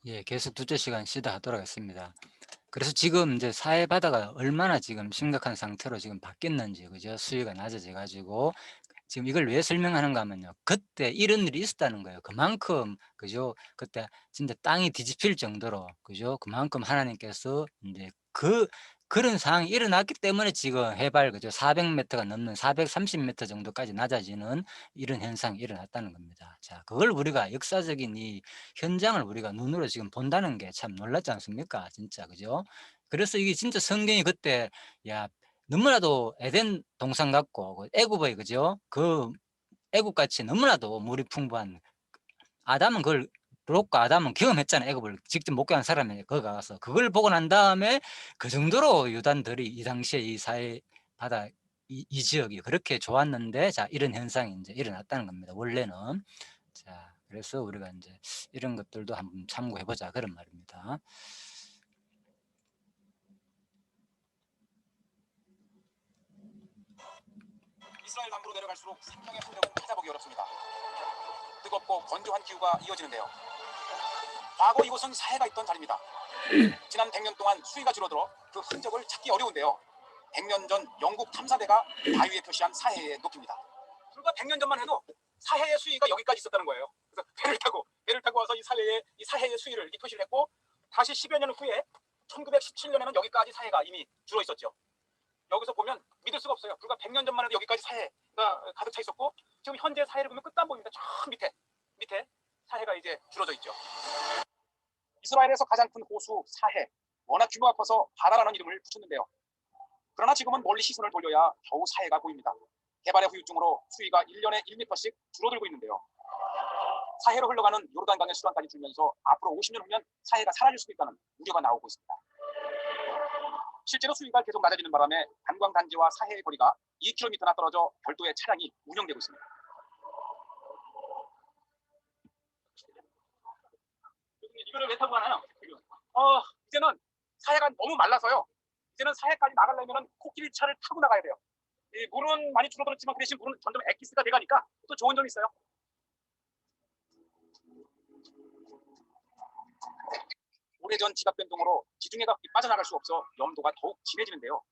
예, 계속 둘째 시간 쉬다 하도록 하겠습니다. 그래서 지금 이제 사회 바다가 얼마나 지금 심각한 상태로 지금 바뀌었는지, 그죠? 수위가 낮아져 가지고 지금 이걸 왜 설명하는가 하면요. 그때 이런 일이 있었다는 거예요. 그만큼, 그죠? 그때 진짜 땅이 뒤집힐 정도로, 그죠? 그만큼 하나님께서 이제 그런 상황이 일어났기 때문에 지금 해발, 그죠? 400 미터가 넘는 430 미터 정도까지 낮아지는 이런 현상이 일어났다는 겁니다. 자, 그걸 우리가 역사적인 이 현장을 우리가 눈으로 지금 본다는 게 참 놀랍지 않습니까? 진짜, 그죠? 그래서 이게 진짜 성경이 그때, 야, 너무나도 에덴 동산 같고 그 애굽의, 그죠? 그 애굽같이 너무나도 물이 풍부한, 아담은 그걸, 롯과 아담은 경험했잖아요. 애굽을 직접 목격한 사람이 거기 가서. 그걸 보고 난 다음에 그 정도로 유단들이 이 당시에 이 사해 바다 이 지역이 그렇게 좋았는데, 자, 이런 현상이 인제 일어났다는 겁니다, 원래는. 자, 그래서 우리가 인제 이런 것들도 한번 참고해 보자, 그런 말입니다. 이스라엘 남부로 내려갈수록 생명의 흔적은 찾아보기 어렵습니다. 뜨겁고 건조한 기후가 이어지는데요. 과거 이곳은 사해가 있던 자리입니다. 지난 100년 동안 수위가 줄어들어 그 흔적을 찾기 어려운데요. 100년 전 영국 탐사대가 바위에 표시한 사해의 높이입니다. 불과 100년 전만 해도 사해의 수위가 여기까지 있었다는 거예요. 그래서 배를 타고 와서 이 사해의 수위를 이 표시를 했고, 다시 10여 년 후에 1917년에는 여기까지 사해가 이미 줄어 있었죠. 여기서 보면 믿을 수가 없어요. 불과 100년 전만 해도 여기까지 사해가 가득 차 있었고, 지금 현재 사해를 보면 끝도 안 보입니다. 저 밑에 사해가 이제 줄어져 있죠. 이스라엘에서 가장 큰 호수 사해, 워낙 규모가 커서 바다라는 이름을 붙였는데요. 그러나 지금은 멀리 시선을 돌려야 겨우 사해가 보입니다. 개발의 후유증으로 수위가 1년에 1m씩 줄어들고 있는데요. 사해로 흘러가는 요르단강의 수량까지 줄면서 앞으로 50년 후면 사해가 사라질 수도 있다는 우려가 나오고 있습니다. 실제로 수위가 계속 낮아지는 바람에 관광단지와 사해의 거리가 2km나 떨어져 별도의 차량이 운영되고 있습니다. 이거를 왜 타고 가나요? 이제는 사해가 너무 말라서요. 이제는 사해까지 나가려면 코끼리 차를 타고 나가야 돼요. 이 물은 많이 줄어들었지만 그 대신 물은 점점 엑기스가 돼가니까 또 좋은 점이 있어요. 오래전 지각 변동으로 지중해가 빠져나갈 수 없어 염도가 더욱 진해지는데요.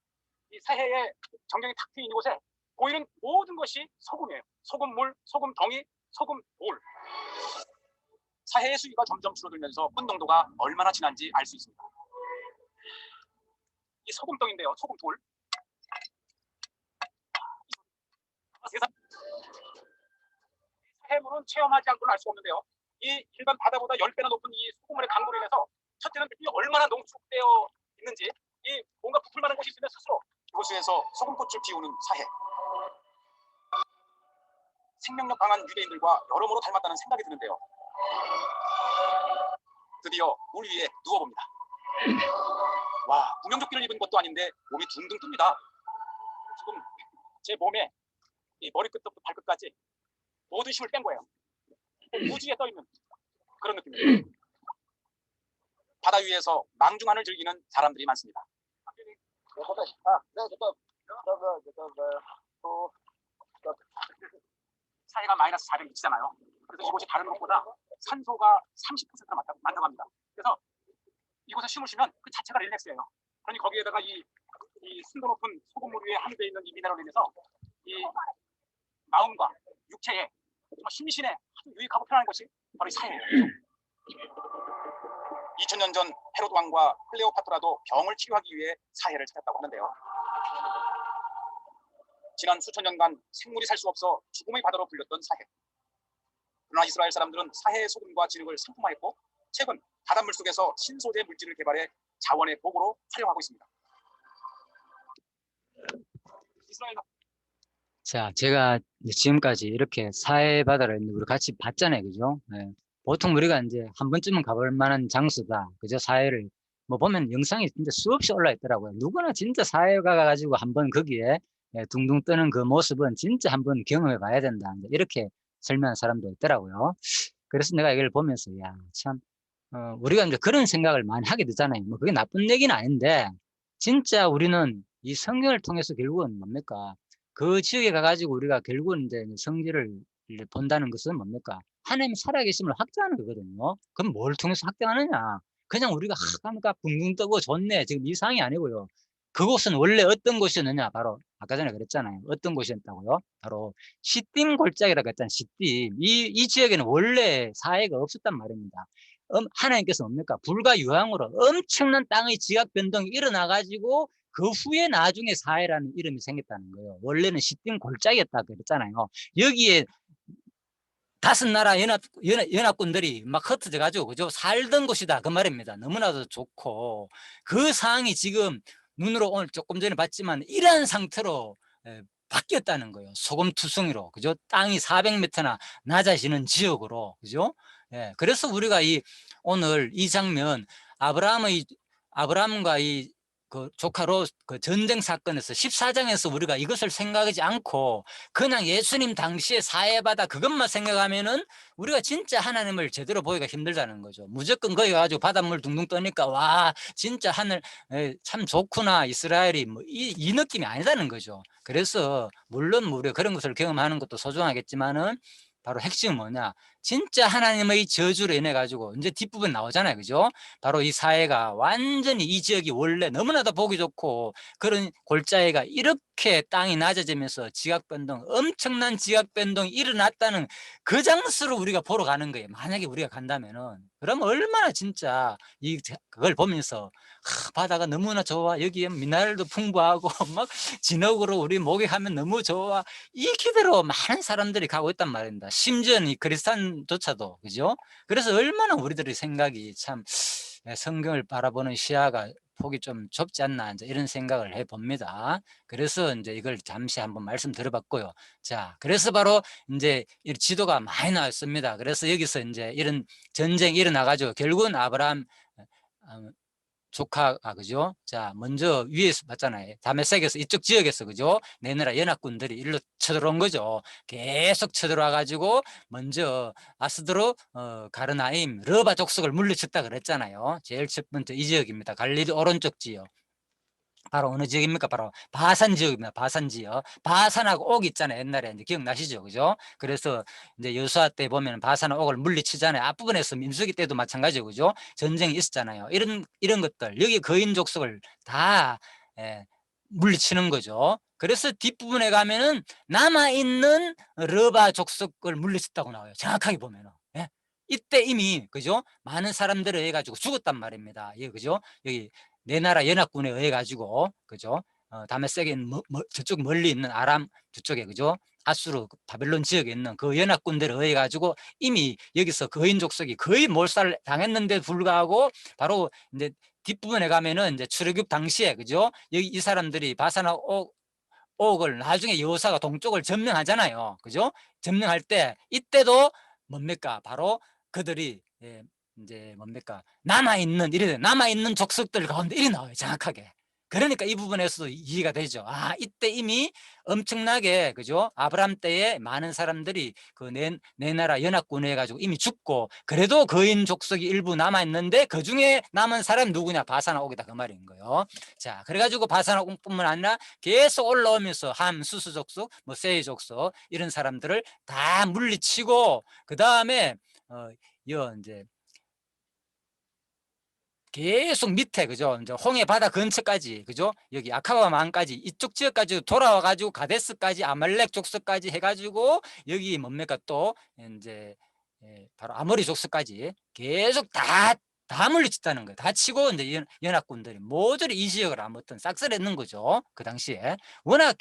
이 사해의 정경이 탁 트인 이곳에 보이는 모든 것이 소금이에요. 소금물, 소금덩이, 소금돌. 사해의 수위가 점점 줄어들면서 끈농도가 얼마나 진한지 알 수 있습니다. 이 소금덩인데요. 소금돌. 세상 사해물은 체험하지 않고는 알 수 없는데요. 이 일반 바다보다 10배나 높은 이 소금물의 강도로 인해서 첫째는 이 얼마나 농축되어 있는지, 이 뭔가 부풀 만한 곳이 있으면 스스로 호수에서 소금꽃을 피우는 사해. 생명력 강한 유대인들과 여러모로 닮았다는 생각이 드는데요. 드디어 물 위에 누워봅니다. 와, 구명조끼를 입은 것도 아닌데 몸이 둥둥 뜹니다. 지금 제 몸에 이 머리끝부터 발끝까지 모든 힘을 뺀 거예요. 우주에 떠있는 그런 느낌입니다. 바다 위에서 망중한을 즐기는 사람들이 많습니다. 사해가 마이너스 400이잖아요. 그래서 이곳이 다른 곳보다 산소가 30%나 많다고 합니다. 그래서 이곳에 숨을 쉬면 그 자체가 릴렉스예요. 그러니 거기에다가 이 순도 높은 소금물 위에 함유되어 있는 이 미네랄로 인해서 이 마음과 육체에 정말 심신에 아주 유익하고 편안한 것이 바로 이 사해예요. 2000년 전 헤로드 왕과 클레오파트라도 병을 치료하기 위해 사해를 찾았다고 하는데요. 지난 수천 년간 생물이 살 수 없어 죽음의 바다로 불렸던 사해. 그러나 이스라엘 사람들은 사해의 소금과 진흙을 상품화했고, 최근 바닷물 속에서 신소재 물질을 개발해 자원의 보고로 활용하고 있습니다. 이스라엘 자, 제가 이제 지금까지 이렇게 사해 바다를 우리 같이 봤잖아요, 그죠? 예. 보통 우리가 이제 한 번쯤은 가볼 만한 장소다, 그죠? 사해를 뭐 보면 영상이 진짜 수없이 올라 있더라고요. 누구나 진짜 사해 가가지고 한번 거기에, 예, 둥둥 뜨는 그 모습은 진짜 한번 경험해 봐야 된다, 이렇게 설명하는 사람도 있더라고요. 그래서 내가 이걸 보면서, 야, 참, 우리가 이제 그런 생각을 많이 하게 되잖아요. 뭐 그게 나쁜 얘기는 아닌데, 진짜 우리는 이 성경을 통해서 결국은 뭡니까? 그 지역에 가가지고 우리가 결국은 이제 성질을 본다는 것은 뭡니까? 하나님이 살아계심을 확증하는 거거든요. 그럼 뭘 통해서 확증하느냐? 그냥 우리가 하니까 붕붕 뜨고 좋네. 지금 이 상황이 아니고요. 그곳은 원래 어떤 곳이었느냐? 바로 아까 전에 그랬잖아요. 어떤 곳이었다고요? 바로 시딤 골짜기라고 했잖아요. 시딤. 이 지역에는 원래 사해가 없었단 말입니다. 하나님께서 뭡니까? 불과 유황으로 엄청난 땅의 지각 변동이 일어나 가지고 그 후에 나중에 사해라는 이름이 생겼다는 거예요. 원래는 시딤 골짜기였다 그랬잖아요. 여기에 다섯 나라 연합군들이 막 흩어져 가지고 그죠? 살던 곳이다 그 말입니다. 너무나도 좋고 그 상황이 지금 눈으로 오늘 조금 전에 봤지만 이러한 상태로 바뀌었다는 거예요. 소금투성이로 그죠? 땅이 400m나 낮아지는 지역으로 그죠? 예. 그래서 우리가 오늘 이 장면 아브라함과 그 조카 롯 그 전쟁 사건에서 14장에서 우리가 이것을 생각하지 않고 그냥 예수님 당시에 사해바다 그것만 생각하면은 우리가 진짜 하나님을 제대로 보기가 힘들다는 거죠. 무조건 거기 가지고 바닷물 둥둥 떠니까 와 진짜 하늘 참 좋구나 이스라엘이 뭐 이 느낌이 아니다는 거죠. 그래서 물론 우리가 그런 것을 경험하는 것도 소중하겠지만은 바로 핵심은 뭐냐? 진짜 하나님의 저주로 인해 가지고 이제 뒷부분 나오잖아요. 그죠? 바로 이 사회가 완전히 이 지역이 원래 너무나도 보기 좋고 그런 골짜기가 이렇게 땅이 낮아지면서 지각 변동, 엄청난 지각 변동이 일어났다는 그 장소를 우리가 보러 가는 거예요. 만약에 우리가 간다면은. 그럼 얼마나 진짜 그걸 보면서 바다가 너무나 좋아. 여기에 미네랄도 풍부하고 막 진흙으로 우리 목욕하면 너무 좋아. 이 기대로 많은 사람들이 가고 있단 말입니다. 심지어는 이 그리스도인조차도 그죠? 그래서 얼마나 우리들의 생각이 참 성경을 바라보는 시야가 폭이 좀 좁지 않나 이제 이런 생각을 해 봅니다. 그래서 이제 이걸 잠시 한번 말씀드려봤고요. 자, 그래서 바로 이제 이 지도가 많이 나왔습니다. 그래서 여기서 이제 이런 전쟁이 일어나 가지고 결국은 아브라함 어, 조카가 그죠? 자, 먼저 위에서 봤잖아요. 다메섹에서 이쪽 지역에서 그죠? 내나라 연합군들이 일로 쳐들어온 거죠. 계속 쳐들어와 가지고 먼저 아스드로 가르나임 르바 족속을 물리쳤다 그랬잖아요. 제일 첫 번째 이 지역입니다. 갈릴리 오른쪽 지역. 바로 어느 지역입니까? 바로 바산 지역입니다. 바산 지역. 바산하고 옥 있잖아요. 옛날에 이제 기억나시죠? 그죠? 그래서 이제 여호수아 때 보면 바산하고 옥을 물리치잖아요. 앞부분에서 민수기 때도 마찬가지고 그죠? 전쟁이 있었잖아요. 이런 것들 여기 거인 족속을 다 예, 물리치는 거죠. 그래서 뒷부분에 가면은 남아있는 러바 족속을 물리쳤다고 나와요. 정확하게 보면은. 예? 이때 이미 그죠? 많은 사람들을 해 가지고 죽었단 말입니다. 예, 그죠? 여기 네 나라 연합군에 의해 가지고 그죠? 다메섹인 저쪽 멀리 있는 아람 저쪽에 그죠? 아수르 바벨론 지역에 있는 그 연합군들에 의해 가지고 이미 여기서 거인 족속이 거의 몰살 당했는데 불구하고 바로 이제 뒷부분에 가면은 이제 출애굽 당시에 그죠? 여기 이 사람들이 바사나 옥을 나중에 여호사가 동쪽을 점령하잖아요. 그죠? 점령할 때 이때도 뭡니까? 바로 그들이 이제 뭡니까? 남아있는 족속들 가운데 이리 나와요. 정확하게. 그러니까 이 부분에서도 이해가 되죠. 아, 이때 이미 엄청나게 그죠? 아브라함 때에 많은 사람들이 그 네 나라 연합군에 가지고 이미 죽고 그래도 거인 족속이 일부 남아 있는데 그중에 남은 사람 누구냐? 바사나 옥이다 그 말인 거예요. 자, 그래 가지고 바사나 옥뿐만 아니라 계속 올라오면서 함, 수수 족속, 뭐 세이 족속 이런 사람들을 다 물리치고 그다음에 여 이제 계속 밑에 그죠? 이제 홍해 바다 근처까지 그죠? 여기 아카바 망까지 이쪽 지역까지 돌아와 가지고 가데스까지 아말렉 족속까지 해 가지고 여기 뭡니까 또 인제 바로 아모리 족속까지 계속 다 물리쳤다는 거예요. 다 치고 인제 연합군들이 모조리 이 지역을 아무튼 싹쓸이했는 거죠, 그 당시에. 워낙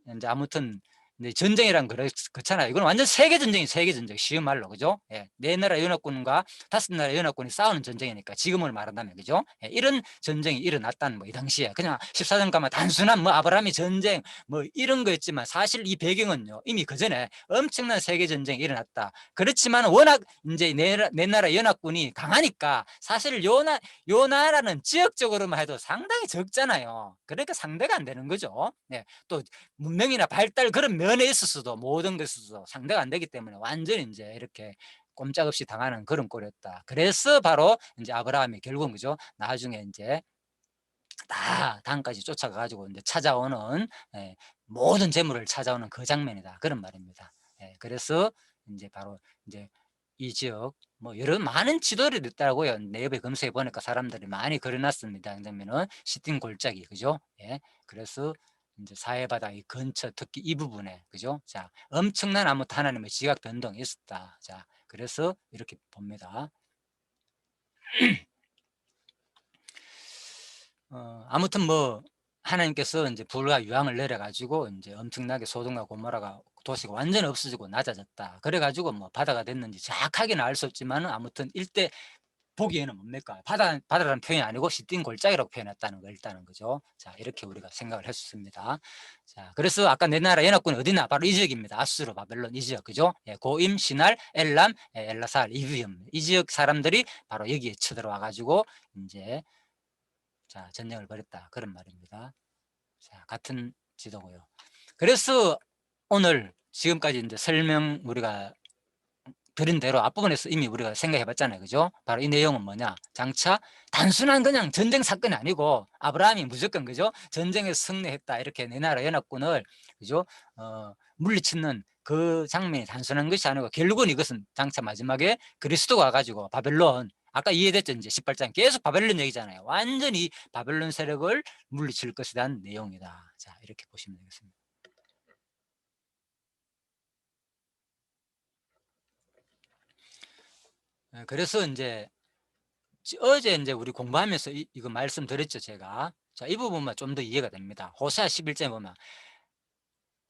인제 아무튼 네, 전쟁이란 그렇잖아요. 이건 완전 세계 전쟁이 세계 전쟁. 쉬운 말로 그죠? 예. 네 나라 연합군과 다섯 나라 연합군이 싸우는 전쟁이니까 지금을 말한다면 그죠? 예. 이런 전쟁이 일어났다는 뭐 이 당시에 그냥 14년 가면 단순한 뭐 아브라함의 전쟁 뭐 이런 거였지만 사실 이 배경은요 이미 그 전에 엄청난 세계 전쟁이 일어났다. 그렇지만 워낙 이제 네 나라 연합군이 강하니까 사실 요 나라는 지역적으로만 해도 상당히 적잖아요. 그러니까 상대가 안 되는 거죠. 예. 또 문명이나 발달 그런 면에 있어서도 모든 것에 있어서 상대가 안 되기 때문에 완전히 이제 이렇게 꼼짝없이 당하는 그런 꼴이었다. 그래서 바로 이제 아브라함이 결국은 그죠? 나중에 이제 다 단까지 쫓아가 가지고 이제 찾아오는 모든 재물을 찾아오는 그 장면이다. 그런 말입니다. 그래서 이제 바로 이제 이 지역 뭐 여러 많은 지도들이 있더라고요. 네이버에 검색해 보니까 사람들이 많이 그려 놨습니다. 그러면은 시팅 골짜기 그죠? 예. 그래서 인제 사해바다 이 근처 특히 이 부분에 그죠? 자 엄청난 아무튼 하나님의 지각 변동이 있었다. 자 그래서 이렇게 봅니다. 아무튼 뭐 하나님께서 인제 불과 유황을 내려 가지고 인제 엄청나게 소돔과 고모라가 도시가 완전히 없어지고 낮아졌다. 그래 가지고 뭐 바다가 됐는지 정확하게는 알 수 없지만은 아무튼 일대 보기에는 뭡니까? 바다라는 표현이 아니고 시띵 골짜기라고 표현했다는 거 일단은 그죠? 자 이렇게 우리가 생각을 할 수 있습니다. 자 그래서 아까 내 나라 연합군이 어디나 바로 이 지역입니다. 아수르, 바벨론 이 지역 그죠? 예 고임, 시날, 엘람, 엘라살, 이브임 이 지역 사람들이 바로 여기에 쳐들어와 가지고 인제 자 전쟁을 벌였다 그런 말입니다. 자 같은 지도고요. 그래서 오늘 지금까지 인제 설명 우리가 드린 대로 앞부분에서 이미 우리가 생각해 봤잖아요. 그죠? 바로 이 내용은 뭐냐? 장차 단순한 그냥 전쟁 사건이 아니고 아브라함이 무조건 그죠? 전쟁에서 승리했다. 이렇게 내 나라 연합군을 그죠? 물리치는 그 장면이 단순한 것이 아니고 결국은 이것은 장차 마지막에 그리스도가 와 가지고 바벨론 아까 이해됐죠? 이제 18장 계속 바벨론 얘기잖아요. 완전히 바벨론 세력을 물리칠 것이라는 내용이다. 자, 이렇게 보시면 되겠습니다. 그래서 인제 어제 인제 우리 공부하면서 이거 말씀드렸죠 제가. 자 이 부분만 좀 더 이해가 됩니다. 호세아 11장에 보면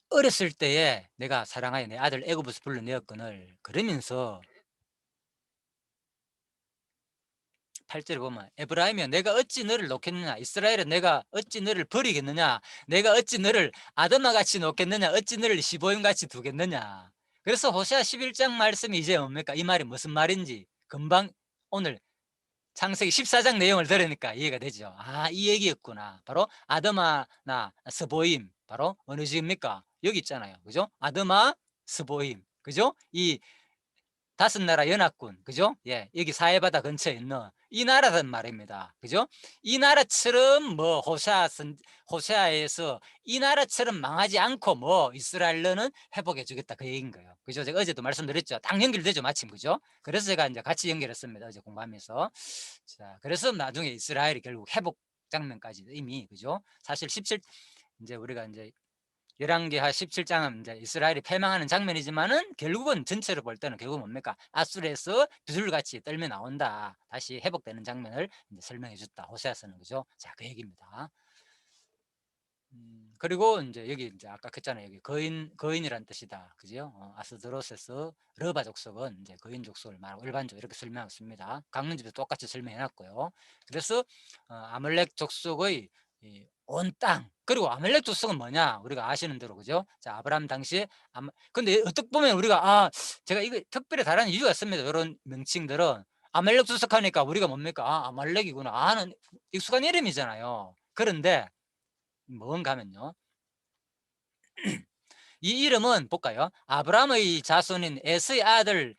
"어렸을 때에 내가 사랑하여 내 아들 애굽에서 불러내었거늘." 그러면서 8 절에 보면 "에브라임이여 내가 어찌 너를 놓겠느냐 이스라엘아 내가 어찌 너를 버리겠느냐 내가 어찌 너를 아드마 같이 놓겠느냐 어찌 너를 시보임 같이 두겠느냐." 그래서 호세아 11장 말씀이 이제 뭡니까? 이 말이 무슨 말인지 금방 오늘 창세기 14장 내용을 들으니까 이해가 되죠. 아, 이 얘기였구나. 바로 아드마나 스보임. 바로 어느 지입니까? 여기 있잖아요. 그죠? 아드마, 스보임. 그죠? 이 다섯 나라 연합군. 그죠? 예. 여기 사해바다 근처에 있는 이 나라란 말입니다. 그죠? 이 나라처럼 뭐 호세아에서 이 나라처럼 망하지 않고 뭐 이스라엘은 회복해 주겠다 그 얘기인 거예요. 그죠? 제가 어제도 말씀드렸죠. 딱 연결되죠, 마침. 그죠? 그래서 제가 이제 같이 연결했습니다. 어제 공부하면서. 자, 그래서 나중에 이스라엘이 결국 회복 장면까지 이미 그죠? 사실 17 이제 우리가 이제 열왕기하 17장은 이제 이스라엘이 패망하는 장면이지만은 결국은 전체로 볼 때는 결국 뭡니까? 아수르에서 비둘같이 떨며 나온다. 다시 회복되는 장면을 이제 설명해 줬다. 호세아서는 그죠? 자, 그 얘기입니다. 그리고 인제 여기 인제 아까 했잖아요. 여기 거인이란 뜻이다. 그죠? 아스드로스에서 르바 족속은 인제 거인 족속을 말하고 일반적으로 이렇게 설명하고 있습니다. 강론집도 똑같이 설명해 놨고요. 그래서 아말렉 족속의 이 온 땅 그리고 아말렉 족속은 뭐냐? 우리가 아시는 대로 그죠? 자 아브라함 당시에 근데 어떻게 보면 우리가 제가 이거 특별히 다른 이유가 있습니다. 요런 명칭들은 아말렉 족속 하니까 우리가 뭡니까? '아 아말렉이구나.' 아는 익숙한 이름이잖아요. 그런데 뭔가 하면요. 이 이름은 볼까요? 아브라함의 자손인 에서의 아들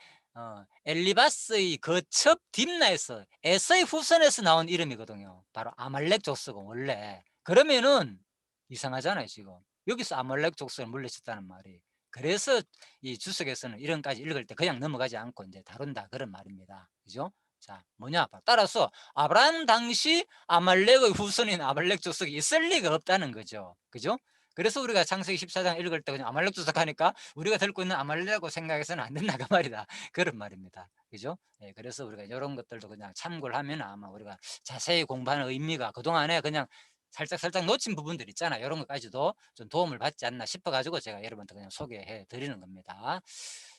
엘리바스의 거첩 딥나에서 에서의 후손에서 나온 이름이거든요. 바로 아말렉 족속은 원래. 그러면은 이상하잖아요, 지금. 여기서 아말렉 족속을 물리쳤다는 말이. 그래서 이 주석에서는 이런까지 읽을 때 그냥 넘어가지 않고 이제 다룬다 그런 말입니다. 그죠? 자, 뭐냐? 따라서 아브라함 당시 아말렉의 후손인 아말렉 족속이 있을 리가 없다는 거죠. 그죠? 그래서 우리가 창세기 14장 읽을 때 그냥 아말렉 주석하니까 우리가 들고 있는 아말렉이라고 생각해서는 안 된다 그 말이다. 그런 말입니다. 그죠? 예, 그래서 우리가 이런 것들도 그냥 참고를 하면 아마 우리가 자세히 공부하는 의미가 그동안에 그냥 살짝 놓친 부분들 있잖아요. 이런 것까지도 좀 도움을 받지 않나 싶어 가지고 제가 여러분한테 그냥 소개해 드리는 겁니다.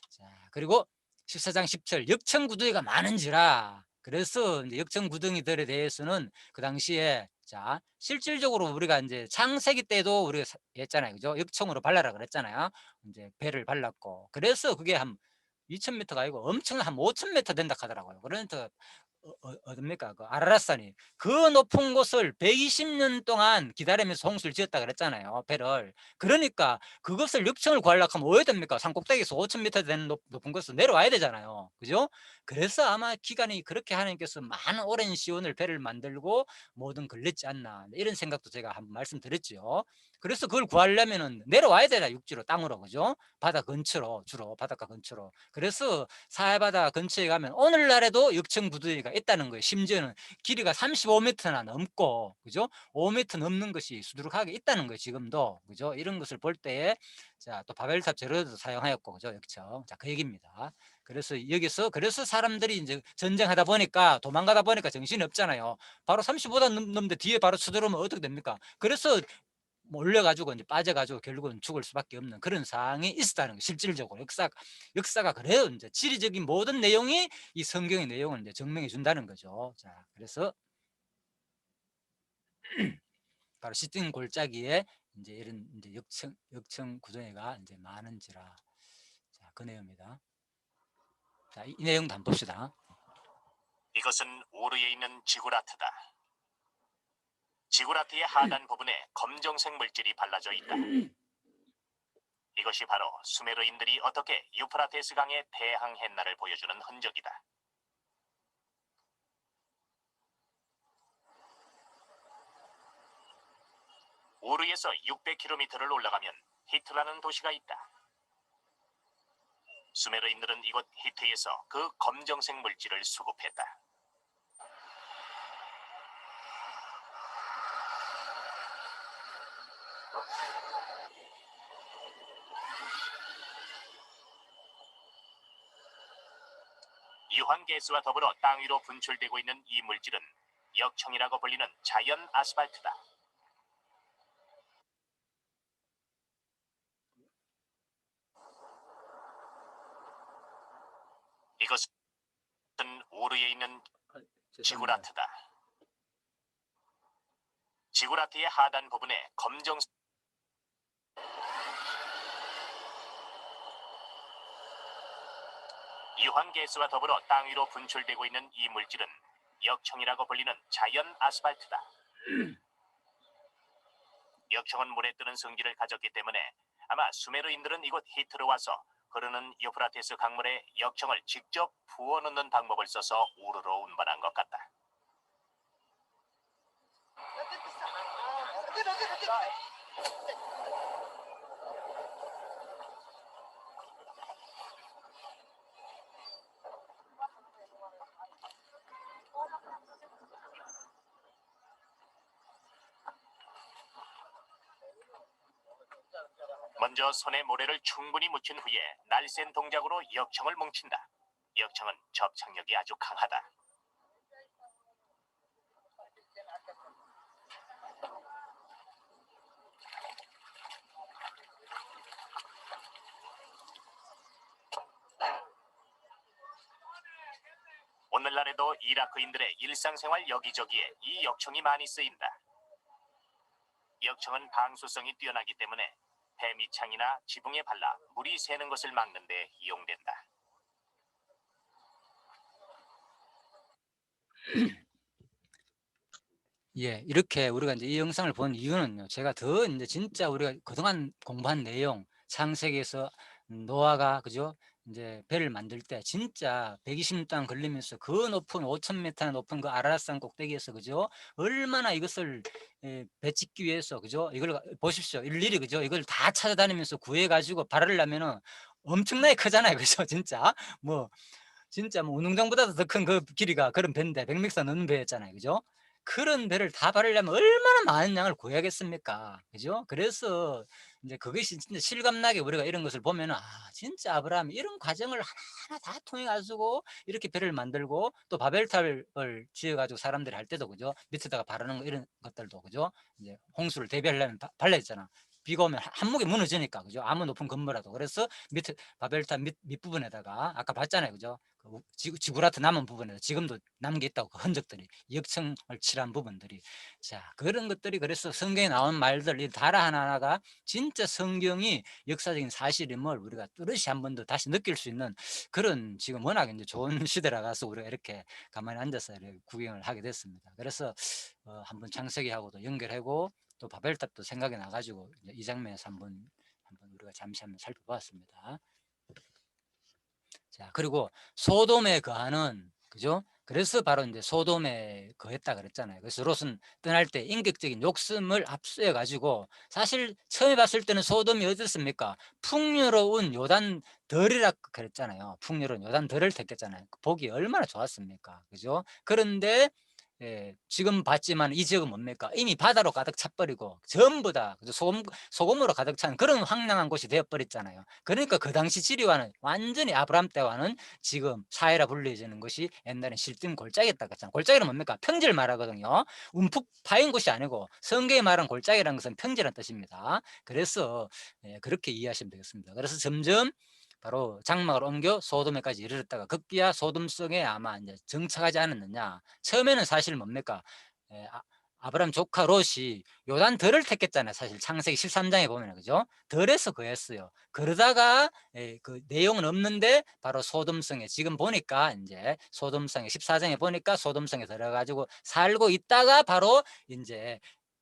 자, 그리고 14장 10절 역청구덩이가 많은지라 그래서 이제 역청구덩이들에 대해서는 그 당시에 자 실질적으로 우리가 이제 창세기 때도 우리가 했잖아요. 그죠? 역청으로 발라라 그랬잖아요. 이제 배를 발랐고 그래서 그게 한 2,000m가 아니고 엄청 한 5,000m 된다 하더라고요. 그러니까 어딥니까? 그 아라랏산이 그 높은 곳을 120년 동안 기다리면서 홍수를 지었다 그랬잖아요. 배를. 그러니까 그것을 역청을 구하려고 하면 어야 됩니까? 산 꼭대기에서 5,000m 되는 높은 곳을 내려와야 되잖아요. 그죠? 그래서 아마 기간이 그렇게 하나님께서 많은 오랜 시온을 배를 만들고 모든 걸렸지 않나 이런 생각도 제가 한번 말씀드렸죠. 그래서 그걸 구하려면은 내려와야 되나 육지로 땅으로 그죠? 바다 근처로 주로 바닷가 근처로. 그래서 사해바다 근처에 가면 오늘날에도 역청부두리가 있다는 거예요. 심지어는 길이가 35m나 넘고 그죠? 5m 넘는 것이 수두룩하게 있다는 거예요. 지금도 그죠? 이런 것을 볼 때에 자 또 바벨탑 제로도 사용하였고 그죠? 역청. 자 그 얘기입니다. 그래서 여기서 그래서 사람들이 이제 전쟁하다 보니까 도망가다 보니까 정신이 없잖아요. 바로 35도 넘는데 뒤에 바로 쳐들어오면 어떻게 됩니까? 그래서 몰려가지고 이제 빠져가지고 결국은 죽을 수밖에 없는 그런 상황이 있었다는 거 실질적으로 역사가 그래요. 이제 지리적인 모든 내용이 이 성경의 내용을 이제 증명해 준다는 거죠. 자, 그래서 바로 시등 골짜기에 이제 이런 이제 역청 구조가 이제 많은지라. 자, 그 내용입니다. 자, 이 내용도 한번 봅시다. 이것은 우르에 있는 지구라트다. 지구라트의 하단 부분에 검정색 물질이 발라져 있다. 이것이 바로 수메르인들이 어떻게 유프라테스 강에 대항했나를 보여주는 흔적이다. 우르에서 600km를 올라가면 히트라는 도시가 있다. 수메르인들은 이곳 히트에서 그 검정색 물질을 수급했다. 유황가스와 더불어 땅 위로 분출되고 있는 이 물질은 역청이라고 불리는 자연 아스팔트다. 이것은 우르에 있는 지구라트다. 지구라트의 하단 부분에 검정색 유황가스와 더불어 땅 위로 분출되고 있는 이 물질은 역청이라고 불리는 자연 아스팔트다. 역청은 물에 뜨는 성질을 가졌기 때문에 아마 수메르인들은 이곳 히트로 와서 흐르는 유프라테스 강물에 역청을 직접 부어넣는 방법을 써서 우르로 운반한 것 같다. 먼저 손에 모래를 충분히 묻힌 후에 날쌘 동작으로 역청을 뭉친다. 역청은 접착력이 아주 강하다. 오늘날에도 이라크인들의 일상생활 여기저기에 이 역청이 많이 쓰인다. 역청은 방수성이 뛰어나기 때문에 배 밑창이나 지붕에 발라 물이 새는 것을 막는 데 이용된다. 예, 이렇게 우리가 이제 이 영상을 본 이유는요. 제가 더 이제 진짜 우리가 그동안 공부한 내용, 창세기에서 노아가 그죠? 이제 배를 만들 때 진짜 120년 동안 걸리면서 그 높은 5,000m나 높은 그 아라라산 꼭대기에서 그죠? 얼마나 이것을 배 짓기 위해서 그죠? 이걸 보십시오. 일일이 그죠? 이걸 다 찾아다니면서 구해가지고 바르려면은 엄청나게 크잖아요. 그죠? 진짜 뭐 진짜 뭐 운동장보다도 더 큰 그 길이가 그런 배인데 100m 넘는 배였잖아요. 그죠? 그런 배를 다 바르려면 얼마나 많은 양을 구해야겠습니까? 그죠? 그래서 이제 그것이 진짜 실감나게 우리가 이런 것을 보면은 아, 진짜 아브라함이 이런 과정을 하나하나 다 통해 가지고 이렇게 배를 만들고 또 바벨탑을 지어 가지고 사람들이 할 때도 그죠? 밑에다가 바르는 거 이런 것들도 그죠? 이제 홍수를 대비하려면 발라 있잖아. 비가 오면 한목이 무너지니까 그죠? 아무 높은 건물라도. 그래서 밑에 바벨탑 밑부분에다가 아까 봤잖아요. 그죠? 그 지구라트 남은 부분에서 지금도 남은 게 있다고 그 흔적들이 역청을 칠한 부분들이 자 그런 것들이 그래서 성경에 나온 말들 이 단어 하나하나가 진짜 성경이 역사적인 사실임을 우리가 뚜렷이 한 번 더 다시 느낄 수 있는 그런 지금 워낙 이제 좋은 시대라 가서 우리가 이렇게 가만히 앉아서 이렇게 구경을 하게 됐습니다. 그래서 한번 창세기하고도 연결하고 또 바벨탑도 생각이 나가지고 이 장면에서 한번 우리가 잠시 한번 살펴보았습니다. 자 그리고 소돔에 거하는 그죠? 그래서 바로 이제 소돔에 거했다 그랬잖아요. 그래서 롯은 떠날 때 인격적인 욕심을 앞세워 가지고 사실 처음에 봤을 때는 소돔이 어떻습니까? 풍요로운 요단 덜이라 그랬잖아요. 풍요로운 요단 덜을 택했잖아요. 보기 얼마나 좋았습니까? 그죠? 그런데 지금 봤지만 이 지역은 뭡니까? 이미 바다로 가득 차버리고 전부 다 그죠? 소금으로 가득 찬 그런 황량한 곳이 되어버렸잖아요. 그러니까 그 당시 지리와는 완전히 아브람 때와는 지금 사해라 불려지는 것이 옛날엔 실등 골짜기였다 그랬잖아요. 골짜기는 뭡니까? 평지를 말하거든요. 움푹 파인 곳이 아니고 성경에 말한 골짜기라는 것은 평지라는 뜻입니다. 그래서 그렇게 이해하시면 되겠습니다. 그래서 점점 바로 장막을 옮겨 소돔에까지 이르렀다가 급기야 소돔성에 아마 이제 정착하지 않았느냐. 처음에는 사실 뭡니까? 아브람 조카 롯이 요단 덜을 택했잖아요. 사실 창세기 13장에 보면 그죠? 덜에서 그했어요. 그러다가 그 내용은 없는데 바로 소돔성에 지금 보니까 이제 소돔성에 14장에 보니까 소돔성에 들어가지고 살고 있다가 바로 이제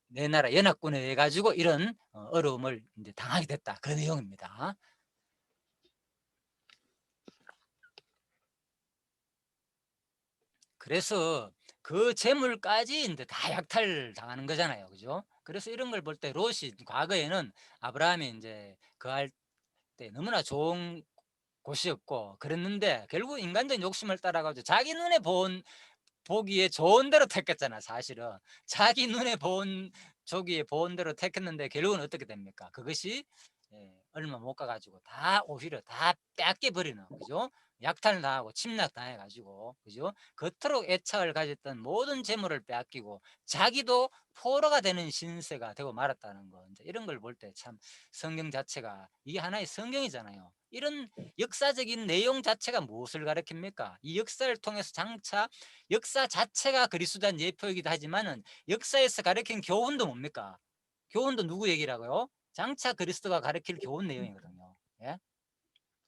내 나라 연합군에 의해 가지고 이런 어려움을 이제 당하게 됐다. 그 내용입니다. 그래서 그 재물까지 인제 다 약탈당하는 거잖아요. 그죠? 그래서 이런 걸 볼 때 롯이 과거에는 아브라함이 인제 거할 때 너무나 좋은 곳이었고 그랬는데 결국 인간적인 욕심을 따라 가지고 자기 눈에 보기에 좋은 대로 택했잖아 사실은. 자기 눈에 보은 대로 택했는데 결국은 어떻게 됩니까? 그것이 얼마 못 가 가지고 다 오히려 다 뺏겨 버리는 그죠? 약탈당하고 침략당해 가지고 그죠? 그토록 애착을 가졌던 모든 재물을 빼앗기고 자기도 포로가 되는 신세가 되고 말았다는 거. 인제 이런 걸 볼 때 참 성경 자체가 이게 하나의 성경이잖아요. 이런 역사적인 내용 자체가 무엇을 가리킵니까? 이 역사를 통해서 장차 역사 자체가 그리스도한 예표이기도 하지만은 역사에서 가르친 교훈도 뭡니까? 교훈도 누구 얘기라고요? 장차 그리스도가 가르칠 교훈 내용이거든요. 예?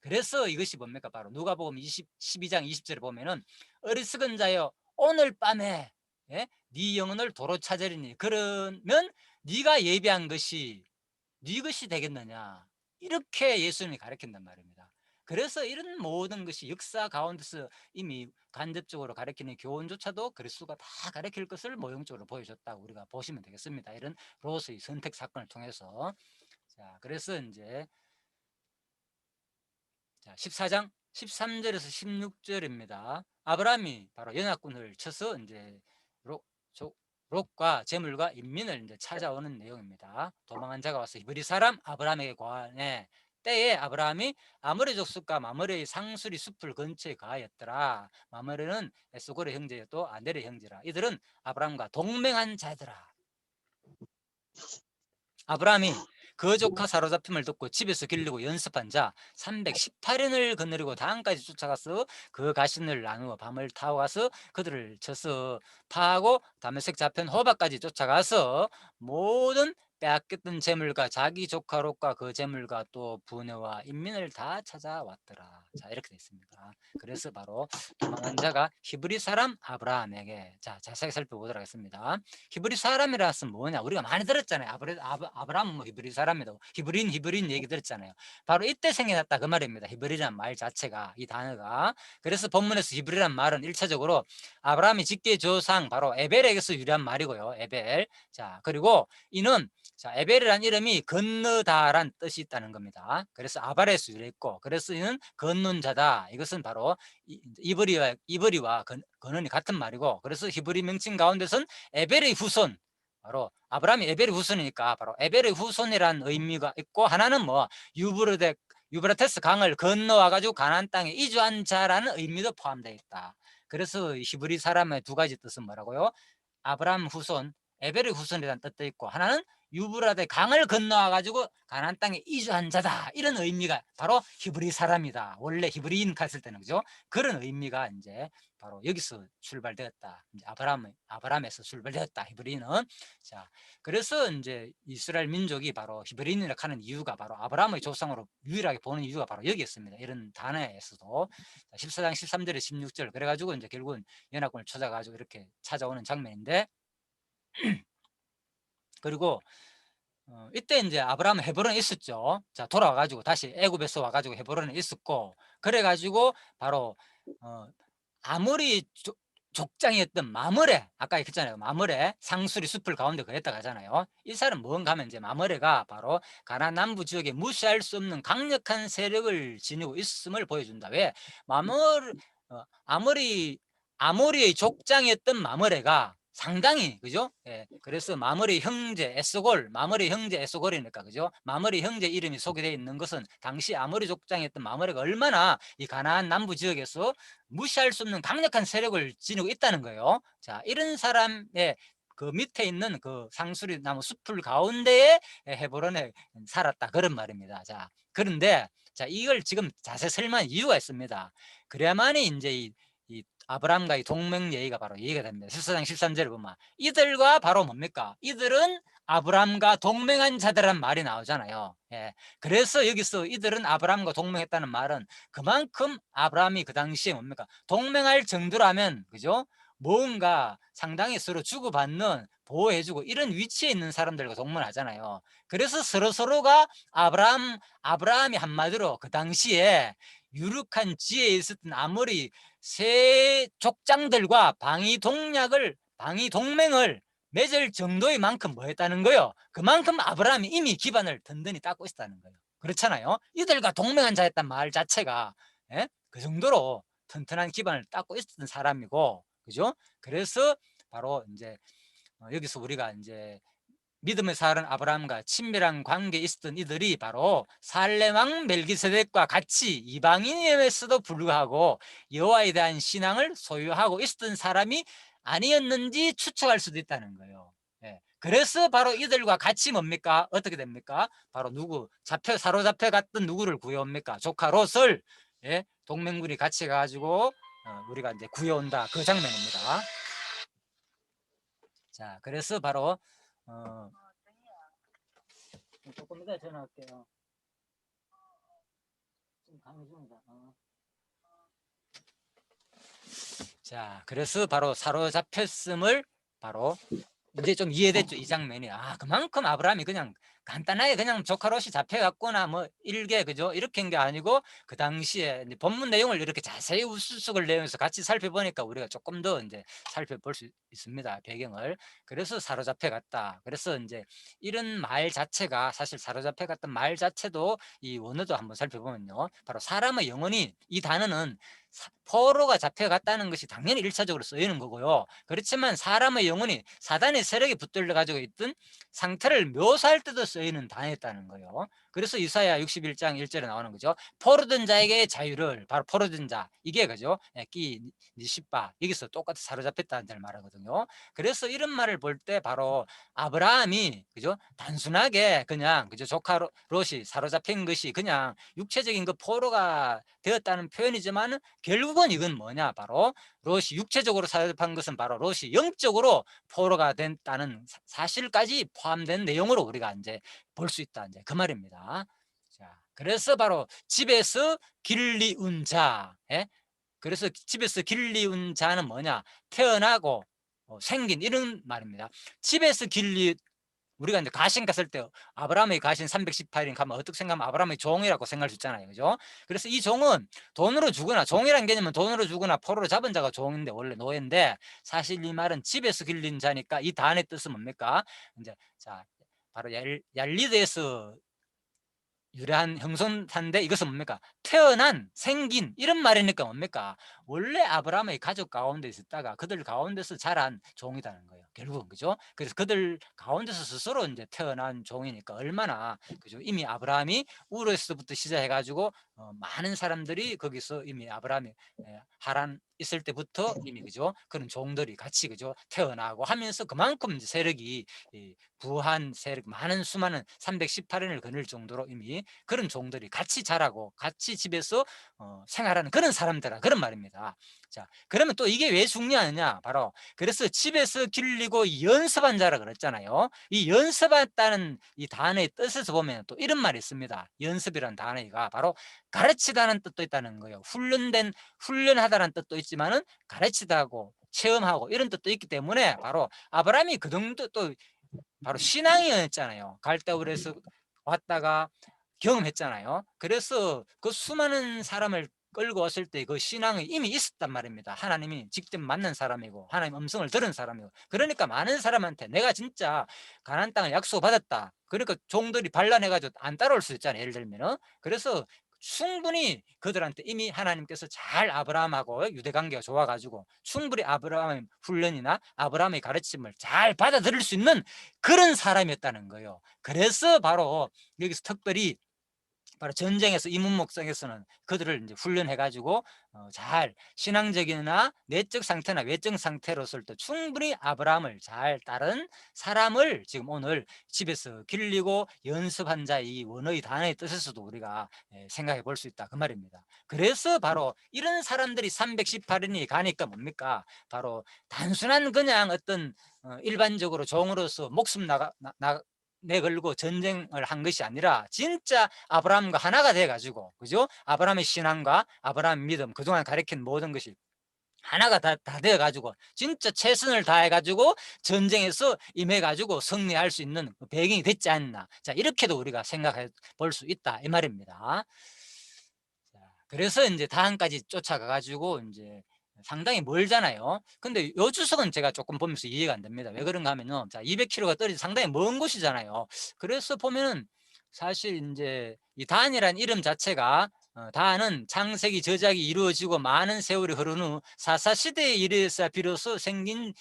그래서 이것이 뭡니까? 바로 누가복음 12장 20절에 보면은 어리석은 자여 오늘 밤에 네 영혼을 도로 찾으리니 그러면 네가 예비한 것이 네 것이 되겠느냐 이렇게 예수님이 가르친단 말입니다. 그래서 이런 모든 것이 역사 가운데서 이미 간접적으로 가르치는 교훈조차도 그리스도가 다 가르칠 것을 모형적으로 보여줬다고 우리가 보시면 되겠습니다. 이런 롯의 선택 사건을 통해서. 자, 그래서 이제 14장 13절에서 16절입니다. 아브라함이 바로 연합군을 쳐서 이제 롯과 재물과 인민을 이제 찾아오는 내용입니다. 도망한 자가 와서 히브리 사람 아브라함에게 고하네. 때에 아브라함이 아모레 족속과 마므레의 상수리 숲을 근처에 가하였더라. 마므레는 에스골의 형제요 또 아넬의 형제라. 이들은 아브라함과 동맹한 자들아. 아브라함이 그 조카 사로잡힘을 듣고 집에서 기르고 연습한 자 318인을 거느리고 단까지 쫓아가서 그 가신을 나누어 밤을 타고 가서 그들을 쳐서 파하고 다메섹 잡힌 호박까지 쫓아가서 모든 빼앗겼던 재물과 자기 조카 롯과 그 재물과 또 부녀와 인민을 다 찾아왔더라. 자, 이렇게 되어 있습니다. 그래서 바로 도망한 자가 히브리 사람 아브라함에게 자세하게 살펴보도록 하겠습니다. 히브리 사람이라 했으면 뭐냐? 우리가 많이 들었잖아요. 아브라함은 뭐 히브리 사람이다. 히브린 얘기 들었잖아요. 바로 이때 생겨났다 그 말입니다. 히브리라는 말 자체가 이 단어가. 그래서 본문에서 히브리라는 말은 1차적으로 아브라함이 직계 조상 바로 에벨에게서 유래한 말이고요. 에벨. 자, 그리고 이는 에벨이라는 이름이 건너다란 뜻이 있다는 겁니다. 그래서 아발에서 유래했고 그래서 이는 건넌 자다. 이것은 바로 이브리와 건넌이 같은 말이고 그래서 히브리 명칭 가운데서는 에벨의 후손 바로 아브라함이 에벨의 후손이니까 바로 에벨의 후손이라는 의미가 있고 하나는 뭐 유브라테스 강을 건너와 가지고 가나안 땅에 이주한 자라는 의미도 포함되어 있다. 그래서 히브리 사람의 두 가지 뜻은 뭐라고요? 아브라함 후손, 에벨의 후손이라는 뜻도 있고 하나는 유브라데 강을 건너와 가지고 가나안 땅에 이주한 자다. 이런 의미가 바로 히브리 사람이다. 원래 히브리인 갔을 때는 그죠? 그런 의미가 이제 바로 여기서 출발되었다. 이제 아브라함에서 출발되었다. 히브리는. 자, 그래서 이제 이스라엘 민족이 바로 히브리인이라 하는 이유가 바로 아브라함의 조상으로 유일하게 보는 이유가 바로 여기였습니다. 이런 단어에서도 14장 13절에 16절 그래가지고 이제 결국은 연합군을 찾아가지고 이렇게 찾아오는 장면인데 그리고 이때 이제 아브라함은 헤브론에 있었죠. 자, 돌아와가지고 다시 애굽에서 와가지고 헤브론에 있었고 그래가지고 바로 아무리 족장이었던 마므레, 아까 했잖아요. 마므레 상수리 숲을 가운데 거했다 가잖아요. 이 사람 뭔가 하면 이제 마므레가 바로 가나안 남부 지역에 무시할 수 없는 강력한 세력을 지니고 있음을 보여준다. 왜? 마므 아모리의 족장이었던 마므레가 상당히, 그죠? 예, 그래서 마므리 형제 에스골, 마므리 형제 에스골이니까, 그죠? 마므리 형제 이름이 소개되어 있는 것은 당시 아모리 족장이었던 마므레가 얼마나 이 가나안 남부 지역에서 무시할 수 없는 강력한 세력을 지니고 있다는 거예요. 자, 이런 사람의 그 밑에 있는 그 상수리 나무 숲을 가운데에 헤브론에 살았다, 그런 말입니다. 자, 그런데 자, 이걸 지금 자세히 설명한 이유가 있습니다. 그래야만이 이제 이 아브라함과의 동맹 얘기가 바로 이해가 됩니다. 14장 13절을 보면 이들과 바로 뭡니까? 이들은 아브라함과 동맹한 자들란 말이 나오잖아요. 예. 그래서 여기서 이들은 아브라함과 동맹했다는 말은 그만큼 아브라함이 그 당시에 뭡니까? 동맹할 정도라면, 그죠? 뭔가 상당히 서로 주고받는, 보호해주고 이런 위치에 있는 사람들과 동맹하잖아요. 그래서 서로서로가 아브라함이 한마디로 그 당시에 유력한 지혜에 있었던 아무리 세 족장들과 방위 동맹을 맺을 정도의 만큼 뭐 했다는 거예요? 그만큼 아브라함이 이미 기반을 든든히 닦고 있다는 거예요. 그렇잖아요. 이들과 동맹한 자였단 말 자체가, 예? 그 정도로 튼튼한 기반을 닦고 있었던 사람이고, 그죠? 그래서 바로 이제 여기서 우리가 이제 믿음의 사는 아브라함과 친밀한 관계에 있었던 이들이 바로 살렘 왕 멜기세덱과 같이 이방인이었음에도 불구하고 여호와에 대한 신앙을 소유하고 있었던 사람이 아니었는지 추측할 수도 있다는 거예요. 예. 그래서 바로 이들과 같이 뭡니까? 어떻게 됩니까? 바로 사로잡혀 갔던 누구를 구해옵니까? 조카 롯을, 예? 동맹군이 같이 가가지고 우리가 이제 구해온다, 그 장면입니다. 자, 그래서 바로 조금 이따 전화할게요. 지금 가는 중이다. 자, 그래서 바로 사로잡혔음을 바로 이제 좀 이해됐죠, 이 장면이. 아, 그만큼 아브라함이 그냥 간단하게 그냥 조카 롯이 잡혀갔거나 뭐 일개, 그죠? 이렇게 한 게 아니고 그 당시에 이제 본문 내용을 이렇게 자세히 우수석을 내면서 같이 살펴보니까 우리가 조금 더 이제 살펴볼 수 있습니다, 배경을. 그래서 사로잡혀갔다. 그래서 이제 이런 말 자체가, 사실 사로잡혀갔던 말 자체도 이 원어도 한번 살펴보면요, 바로 사람의 영혼이, 이 단어는 포로가 잡혀갔다는 것이 당연히 1차적으로 쓰이는 거고요. 그렇지만 사람의 영혼이 사단의 세력에 붙들려 가지고 있던 상태를 묘사할 때도 쓰이는 단어였다는 거예요. 그래서 이사야 61장 1절에 나오는 거죠. 포로된 자에게 자유를, 바로 포로된 자, 이게 그죠? 끼 니시빠, 여기서 똑같이 사로잡혔다는 걸 말하거든요. 그래서 이런 말을 볼 때 바로 아브라함이, 그죠? 단순하게 그냥, 그죠? 조카 롯이 사로잡힌 것이 그냥 육체적인 그 포로가 되었다는 표현이지만 결국은 이건 뭐냐, 바로 롯이 육체적으로 사로잡힌 것은 바로 롯이 영적으로 포로가 됐다는 사실까지 포함된 내용으로 우리가 이제 볼 수 있다, 이제 그 말입니다. 자, 그래서 바로 집에서 길리운 자, 예? 그래서 집에서 길리운 자는 뭐냐, 태어나고 생긴, 이런 말입니다. 집에서 우리가 이제 가신 갔을 때 아브라함의 가신 318인 가면 어떻게 생각하면 아브라함의 종이라고 생각할 수 있잖아요, 그죠? 그래서 이 종은 돈으로 주거나, 종이란 개념은 돈으로 주거나 포로로 잡은 자가 종인데, 원래 노예인데, 사실 이 말은 집에서 길린 자니까 이 단의 뜻은 뭡니까? 이제 자, 바로 얄리드에서 유래한 형성사인데, 이것은 뭡니까? 태어난, 생긴, 이런 말이니까 뭡니까? 원래 아브라함의 가족 가운데 있었다가 그들 가운데서 자란 종이라는 거예요, 결국은. 그죠? 그래서 그들 가운데서 스스로 이제 태어난 종이니까 얼마나, 그죠? 이미 아브라함이 우르에서부터 시작해가지고 많은 사람들이 거기서 이미 아브라함이 하란 있을 때부터 이미, 그죠? 그런 종들이 같이, 그죠? 태어나고 하면서 그만큼 이제 세력이, 부한 세력, 수많은 318인을 거닐 정도로 이미 그런 종들이 같이 자라고 같이 집에서 생활하는 그런 사람들아, 그런 말입니다. 자, 그러면 또 이게 왜 중요하느냐, 바로 그래서 집에서 길리고 연습한 자라 그랬잖아요. 이 연습했다는 이 단어의 뜻에서 보면 또 이런 말이 있습니다. 연습이라는 단어가 바로 가르치다는 뜻도 있다는 거예요. 훈련하다는 뜻도 있지만은 가르치다고, 체험하고, 이런 뜻도 있기 때문에 바로 아브라함이 그 정도 또 바로 신앙이었잖아요. 갈대우르에서 왔다가 경험했잖아요. 그래서 그 수많은 사람을 끌고 왔을 때 그 신앙이 이미 있었단 말입니다. 하나님이 직접 만난 사람이고 하나님 음성을 들은 사람이고, 그러니까 많은 사람한테 내가 진짜 가나안 땅을 약속받았다, 그러니까 종들이 반란해가지고 안 따라올 수 있잖아요, 예를 들면은. 그래서 충분히 그들한테 이미 하나님께서 잘 아브라함하고 유대관계가 좋아가지고 충분히 아브라함의 훈련이나 아브라함의 가르침을 잘 받아들일 수 있는 그런 사람이었다는 거예요. 그래서 바로 여기서 특별히 바로 전쟁에서 이문목성에서는 그들을 이제 훈련해가지고 잘 신앙적이나 내적 상태나 외적 상태로서도 충분히 아브라함을 잘 따른 사람을 지금 오늘 집에서 길리고 연습한 자 이 원어의 단어의 뜻에서도 우리가 생각해 볼 수 있다, 그 말입니다. 그래서 바로 이런 사람들이 318인이 가니까 뭡니까? 바로 단순한 그냥 어떤 일반적으로 종으로서 목숨 내걸고 전쟁을 한 것이 아니라 진짜 아브라함과 하나가 돼가지고, 그죠? 아브라함의 신앙과 아브라함의 믿음, 그동안 가르친 모든 것이 하나가 다 되어가지고 진짜 최선을 다해가지고 전쟁에서 임해가지고 승리할 수 있는 배경이 됐지 않나. 자, 이렇게도 우리가 생각해 볼 수 있다, 이 말입니다. 자, 그래서 이제 다한까지 쫓아가가지고 이제 상당히 멀잖아요. 근데 요 주석은 제가 조금 보면서 이해가 안 됩니다. 왜 그런가 하면은, 자, 200km가 떨어져 상당히 먼 곳이잖아요. 그래서 보면은 사실 이제 이 단이라는 이름 자체가 다는 창세기 저작이 이루어지고 많은 세월이 흐른 후 사사시대에 이르사 비로소 생긴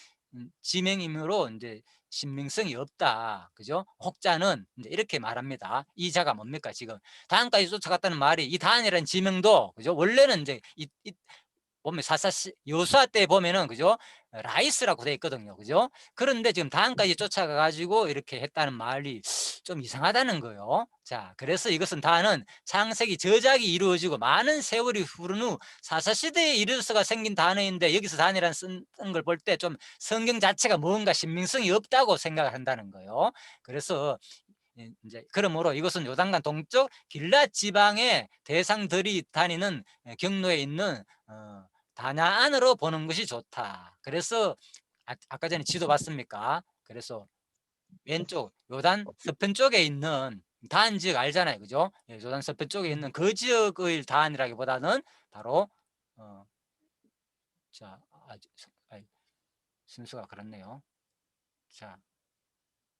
지명이므로 이제 신빙성이 없다, 그죠? 혹자는 이제 이렇게 말합니다. 이 자가 뭡니까? 지금 다한까지 쫓아갔다는 말이, 이 다한이라는 지명도, 그죠? 원래는 이제 보면 요수아 때 보면은, 그죠? 라이스라고 돼 있거든요, 그죠? 그런데 지금 다한까지 쫓아가 가지고 이렇게 했다는 말이 좀 이상하다는 거예요. 자, 그래서 이것은 다는 창세기 저작이 이루어지고 많은 세월이 흐른 후 사사시대에 이르러서가 생긴 단어인데, 여기서 단이라는 쓴 걸 볼 때 좀 성경 자체가 뭔가 신빙성이 없다고 생각을 한다는 거예요. 그래서 이제 그러므로 이것은 요단강 동쪽 길랏 지방의 대상들이 다니는 경로에 있는 다냐 안으로 보는 것이 좋다. 그래서 아까 전에 지도 봤습니까? 그래서 왼쪽 요단 서편 쪽에 있는 단 지역 알잖아요, 그죠? 요단 서편 쪽에 있는 그 지역의 단이라기보다는 바로 자, 순서가 그렇네요. 자,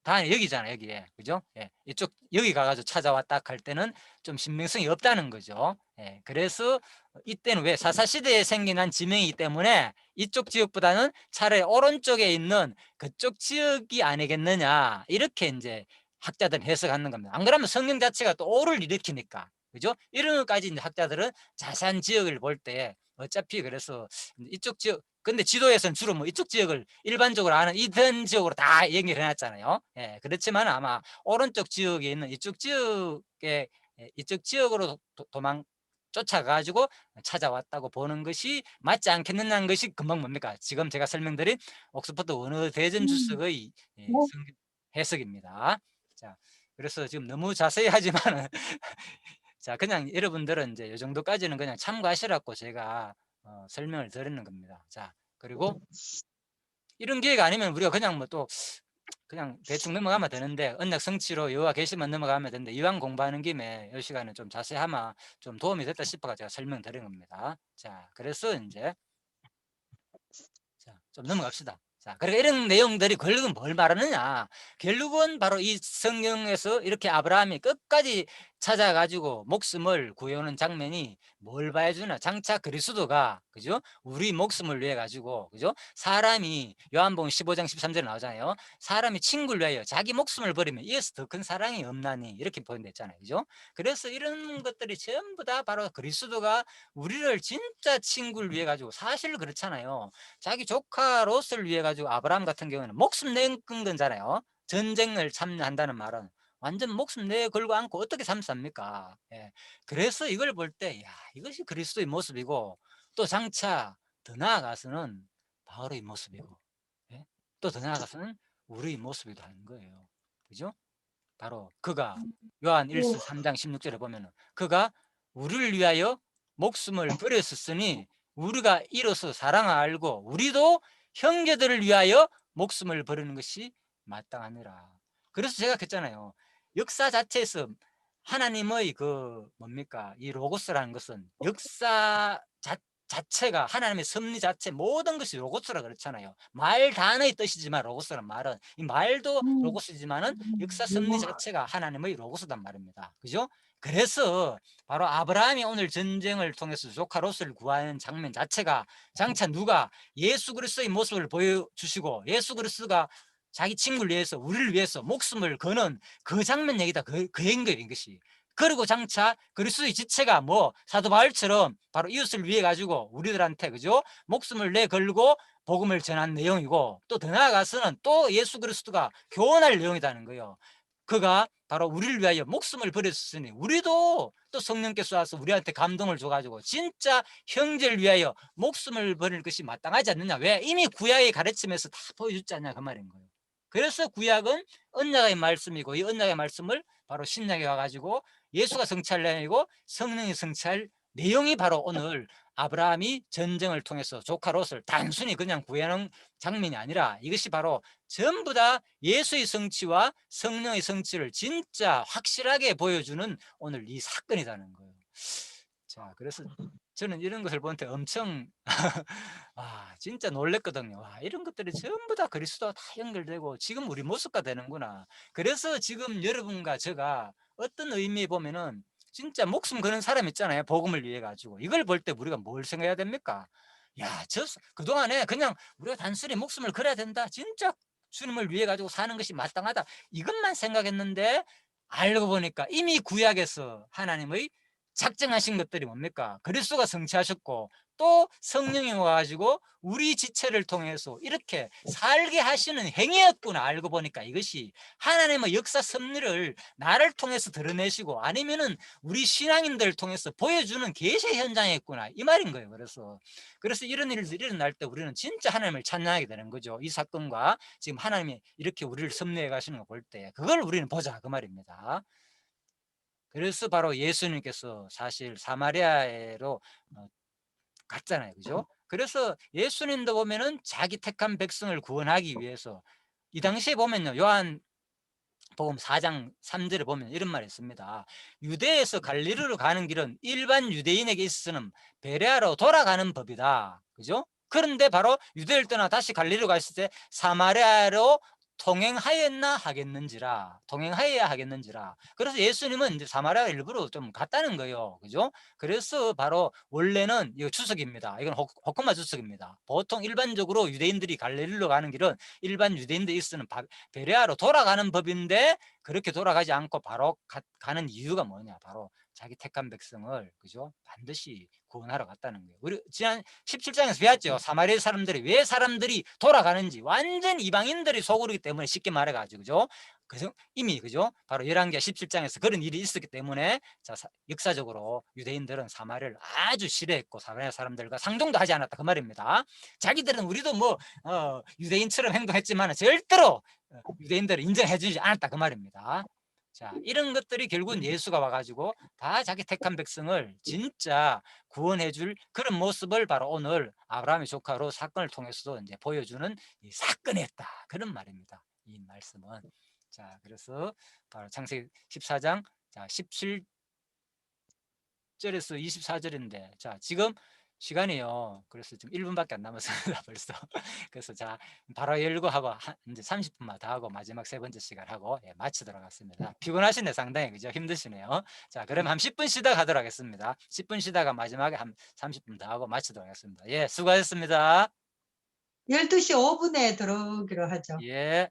다 여기잖아요, 여기에. 그죠? 예. 이쪽, 여기 가가지고 찾아왔다 할 때는 좀 신빙성이 없다는 거죠. 예. 그래서 이때는 왜 사사시대에 생긴 한 지명이기 때문에 이쪽 지역보다는 차라리 오른쪽에 있는 그쪽 지역이 아니겠느냐, 이렇게 이제 학자들은 해석하는 겁니다. 안 그러면 성경 자체가 또 오를 일으키니까. 그죠? 이런 것까지 이제 학자들은 자세한 지역을 볼 때 어차피, 그래서 이쪽 지역, 근데 지도에서는 주로 뭐 이쪽 지역을 일반적으로 아는 이런 지역으로 다 얘기를 해놨잖아요. 예, 그렇지만 아마 오른쪽 지역에 있는 이쪽 지역에, 이쪽 지역으로 도망 쫓아가지고 찾아왔다고 보는 것이 맞지 않겠느냐는 것이 금방 뭡니까? 지금 제가 설명드린 옥스퍼드 원어 대전 주석의 성경 해석입니다. 자, 그래서 지금 너무 자세히 하지만 자, 그냥 여러분들은 이제 이 정도까지는 그냥 참고하시라고 제가 설명을 드리는 겁니다. 자, 그리고 이런 기회가 아니면 우리가 그냥 뭐 또 그냥 대충 넘어가면 되는데, 언약 성취로 여호와 계시만 넘어가면 되는데, 이왕 공부하는 김에 이 시간에 좀 자세히 하면 좀 도움이 됐다 싶어가 제가 설명드린 겁니다. 자, 그래서 이제 자, 좀 넘어갑시다. 자, 그러니까 이런 내용들이 결국은 뭘 말하느냐? 결국은 바로 이 성경에서 이렇게 아브라함이 끝까지 찾아가지고 목숨을 구해오는 장면이 뭘 봐주나? 장차 그리스도가, 그죠? 우리 목숨을 위해 가지고, 그죠? 사람이 요한복음 15장 13절에 나오잖아요. 사람이 친구를 위하여 자기 목숨을 버리면 이에서 더 큰 사랑이 없나니, 이렇게 표현됐잖아요, 그죠? 그래서 이런 것들이 전부 다 바로 그리스도가 우리를 진짜 친구를 위해 가지고, 사실 그렇잖아요. 자기 조카 롯을 위해 가지고 아브라함 같은 경우는 목숨 내건 거잖아요. 전쟁을 참여한다는 말은 완전 목숨 내 걸고 않고 어떻게 참습니까? 예. 그래서 이걸 볼 때, 야, 이것이 그리스도의 모습이고, 또 장차 더 나아가서는 바울의 모습이고, 예? 또 더 나아가서는 우리의 모습이기도 하는 거예요. 그죠? 바로 그가 요한 1서 3장 16절에 보면은 그가 우리를 위하여 목숨을 버렸으니 우리가 이로써 사랑을 알고 우리도 형제들을 위하여 목숨을 버리는 것이 마땅하니라. 그래서 제가 그랬잖아요. 역사 자체에서 하나님의 그 뭡니까? 이 로고스라는 것은 역사 자체가 하나님의 섭리 자체 모든 것이 로고스라 그렇잖아요. 말 단어의 뜻이지만 로고스란 말은 이 말도 로고스지만은 역사 섭리 자체가 하나님의 로고스단 말입니다. 그죠? 그래서 바로 아브라함이 오늘 전쟁을 통해서 조카 롯을 구하는 장면 자체가 장차 누가 예수 그리스도의 모습을 보여주시고 예수 그리스도가 자기 친구를 위해서 우리를 위해서 목숨을 거는 그 장면 얘기다. 그인 거예요, 이것이. 그리고 장차 그리스도의 지체가 뭐 사도 바울처럼 바로 이웃을 위해 가지고 우리들한테 그죠? 목숨을 내 걸고 복음을 전한 내용이고 또 더 나아가서는 또 예수 그리스도가 교훈할 내용이라는 거예요. 그가 바로 우리를 위하여 목숨을 버렸으니 우리도 또 성령께서 와서 우리한테 감동을 줘가지고 진짜 형제를 위하여 목숨을 버릴 것이 마땅하지 않느냐. 왜? 이미 구약의 가르침에서 다 보여줬지 않냐 그 말인 거예요. 그래서 구약은 언약의 말씀이고 이 언약의 말씀을 바로 신약에 와가지고 예수가 성취할 내용이고 성령이 성취할 내용이 바로 오늘 아브라함이 전쟁을 통해서 조카 롯을 단순히 그냥 구하는 장면이 아니라 이것이 바로 전부 다 예수의 성취와 성령의 성취를 진짜 확실하게 보여주는 오늘 이 사건이라는 거예요. 자, 그래서 저는 이런 것을 볼 때 엄청 진짜 놀랬거든요. 이런 것들이 전부 다 그리스도와 다 연결되고 지금 우리 모습과 되는구나. 그래서 지금 여러분과 제가 어떤 의미에 보면은 진짜 목숨 거는 사람 있잖아요. 복음을 위해 가지고. 이걸 볼 때 우리가 뭘 생각해야 됩니까? 야, 그동안에 그냥 우리가 단순히 목숨을 걸어야 된다. 진짜 주님을 위해 가지고 사는 것이 마땅하다. 이것만 생각했는데 알고 보니까 이미 구약에서 하나님의 작정하신 것들이 뭡니까? 그리스도가 성취하셨고 또 성령이 와가지고 우리 지체를 통해서 이렇게 살게 하시는 행위였구나. 알고 보니까 이것이 하나님의 역사 섭리를 나를 통해서 드러내시고 아니면은 우리 신앙인들 통해서 보여주는 계시 현장이었구나 이 말인 거예요. 그래서 이런 일들이 일어날 때 우리는 진짜 하나님을 찬양하게 되는 거죠. 이 사건과 지금 하나님이 이렇게 우리를 섭리해 가시는 거 볼 때 그걸 우리는 보자 그 말입니다. 그래서 바로 예수님께서 사실 사마리아로 갔잖아요. 그죠? 그래서 예수님도 보면은 자기 택한 백성을 구원하기 위해서 이 당시에 보면요. 요한 복음 4장 3절에 보면 이런 말이 있습니다. 유대에서 갈릴리로 가는 길은 일반 유대인에게 있어서는 베레아로 돌아가는 법이다. 그죠? 그런데 바로 유대를 떠나 다시 갈릴리로 갔을 때 사마리아로 동행하여야 하겠는지라. 그래서 예수님은 이제 사마리아 일부러 좀 갔다는 거예요. 그죠? 그래서 바로 원래는 이거 주석입니다. 이건 호크마 주석입니다. 보통 일반적으로 유대인들이 갈릴리로 가는 길은 일반 유대인들이 있으는 베레아로 돌아가는 법인데 그렇게 돌아가지 않고 바로 가는 이유가 뭐냐? 바로 자기 택한 백성을 그죠? 반드시 구원하러 갔다는 거예요. 우리 지난 17장에서 배웠죠. 사마리아 사람들이 왜 사람들이 돌아가는지 완전 이방인들이 속으로기 때문에 쉽게 말해가지고 그죠? 그래서 이미 그죠? 바로 11개 17장에서 그런 일이 있었기 때문에 자, 역사적으로 유대인들은 사마리아를 아주 싫어했고 사마리아 사람들과 상종도 하지 않았다 그 말입니다. 자기들은 우리도 뭐 유대인처럼 행동했지만 절대로 유대인들을 인정해주지 않았다 그 말입니다. 자, 이런 것들이 결국은 예수가 와가지고 다 자기 택한 백성을 진짜 구원해줄 그런 모습을 바로 오늘 아브라함의 조카로 사건을 통해서도 이제 보여주는 이 사건이었다 그런 말입니다. 이 말씀은 자, 그래서 바로 창세기 14장 자 17절에서 24절인데 자 지금 시간이요. 그래서 지금 1분밖에 안 남았습니다. 벌써. 그래서 자 바로 열고 하고 이제 30분만 더 하고 마지막 세 번째 시간 하고 마치도록 하겠습니다. 피곤하시네 상당히 그죠? 힘드시네요. 자 그럼 한 10분 쉬다 가도록 하겠습니다. 10분 쉬다가 마지막에 한 30분 더 하고 마치도록 하겠습니다. 예, 수고하셨습니다. 12시 5분에 들어오기로 하죠. 예.